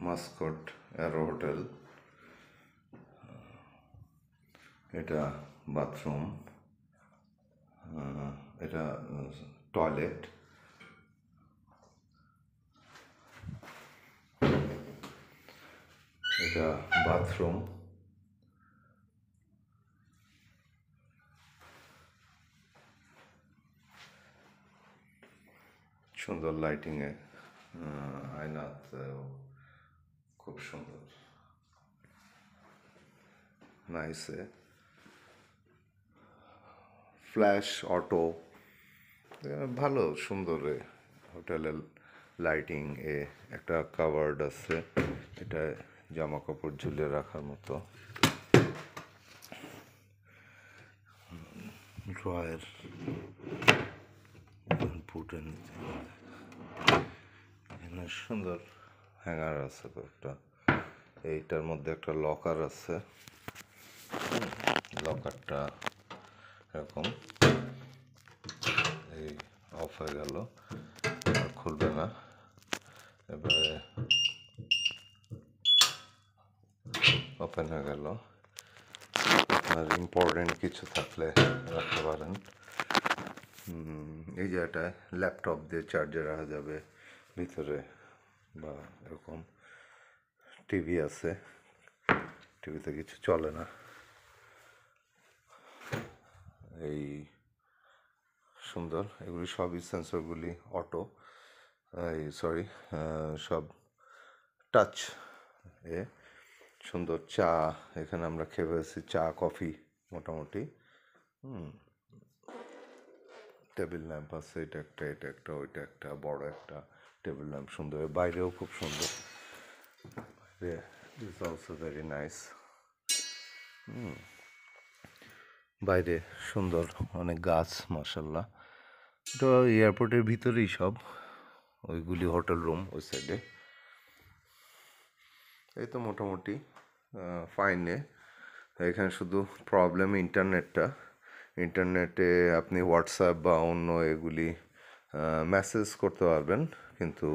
Mascot arrow hotel. এটা bathroom, এটা toilet, এটা বাথরুম, সুন্দর লাইটিংয়ে, আয়নাতে খুব সুন্দর, নাইসে ফ্ল্যাশ অটো, ভালো সুন্দর হোটেলের লাইটিং এ। একটা কাভার্ড আছে, এটা জামা কাপড় ঝুলে রাখার মতো, ড্রয়ার, পুটেন, এখানে সুন্দর হ্যাঙ্গার আছে কয়েকটা। এইটার মধ্যে একটা লকার আছে, লকারটা এরকম এই অফ হয়ে গেল, আর খুলবে না। এবারে ওপেন হয়ে গেল, আর ইম্পর্টেন্ট কিছু থাকলে রাখতে পারেন। এই জায়গাটায় ল্যাপটপ দিয়ে চার্জে রাখা যাবে ভিতরে, বা এরকম টিভি আছে, টিভিতে কিছু চলে না। এই সুন্দর, এগুলি সবই সেন্সরগুলি অটো, সরি সব টাচ এ। সুন্দর চা, এখানে আমরা খেয়ে ফেলেছি চা কফি মোটামুটি। টেবিল ল্যাম্প আছে, এটা একটা ওইটা একটা, বড় একটা টেবিল ল্যাম্প, সুন্দর। বাইরেও খুব সুন্দর, ইজ অলসো ভেরি নাইস। বাইরে সুন্দর অনেক গাছ, মাশাল্লাহ। এটা এয়ারপোর্টের ভিতরেই সব, ওইগুলি হোটেল রুম ওই সাইডে। এই তো মোটামুটি ফাইনে। এখানে শুধু প্রবলেম ইন্টারনেটে আপনি হোয়াটসঅ্যাপ বা অন্য এগুলি মেসেজ করতে পারবেন, কিন্তু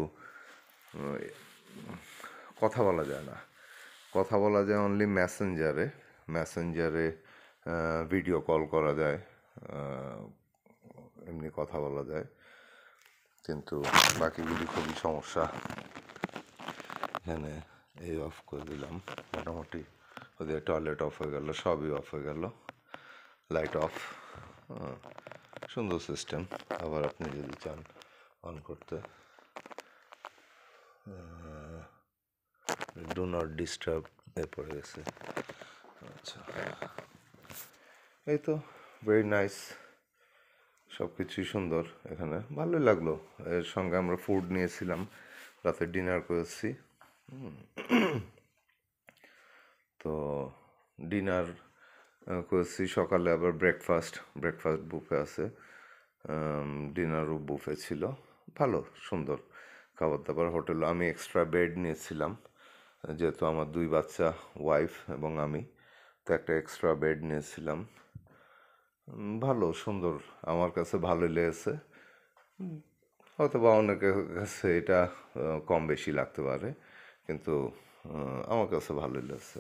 কথা বলা যায় না। কথা বলা যায় অনলি মেসেঞ্জারে ভিডিও কল করা যায়, এমনি কথা বলা যায়, কিন্তু বাকিগুলি খুবই সমস্যা। এখানে এই অফ করে দিলাম, মোটামুটি ওদের টয়লেট অফ হয়ে গেল, সবই অফ হয়ে গেল, লাইট অফ। সুন্দর সিস্টেম। আবার আপনি যদি চান অন করতে, ডু নট ডিস্টার্ব এ পড়ে গেছে। আচ্ছা, এই তো ভেরি নাইস, সব কিছুই সুন্দর। এখানে ভালোই লাগলো। এর সঙ্গে আমরা ফুড নিয়েছিলাম, রাতে ডিনার করেছি। তো ডিনার করেছি, সকালে আবার ব্রেকফাস্ট বুফে আছে, ডিনারও বুফে ছিল। ভালো সুন্দর খাবার দাবার হোটেল। আমি এক্সট্রা বেড নিয়েছিলাম, যেহেতু আমার 2 বাচ্চা, ওয়াইফ এবং আমি, তো একটা এক্সট্রা বেড নিয়েছিলাম। ভালো সুন্দর, আমার কাছে ভালোই লেগেছে। হয়তো বা অনেকের কাছে এটা কম বেশি লাগতে পারে, কিন্তু আমার কাছে ভালোই লেগেছে।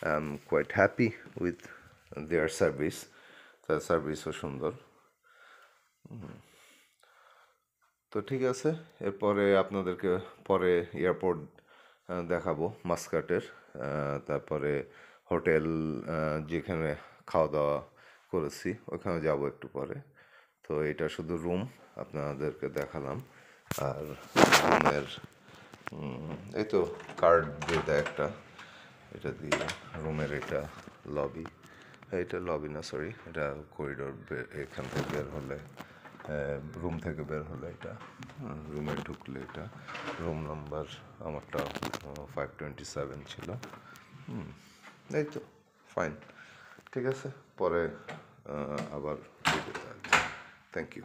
I am quite happy with their service. তার সার্ভিসও সুন্দর। তো ঠিক আছে, এরপরে আপনাদেরকে পরে এয়ারপোর্ট দেখাবো মাস্কাটের, তারপরে হোটেল যেখানে খাওয়া দাওয়া করেছি ওখানে যাব একটু পরে। তো এটা শুধু রুম আপনাদেরকে দেখালাম, আর রুমের এই তো কার্ড দিয়ে দেয় একটা, এটা দিয়ে রুমের, এটা লবি, এটা লবি না সরি, এটা করিডোর। এখান থেকে বের হলে, রুম থেকে বের হলে এটা, রুমে ঢুকলে এটা রুম নাম্বার, আমারটা 527 ছিল। এই তো ফাইন, ঠিক আছে, পরে আবার থ্যাংক ইউ।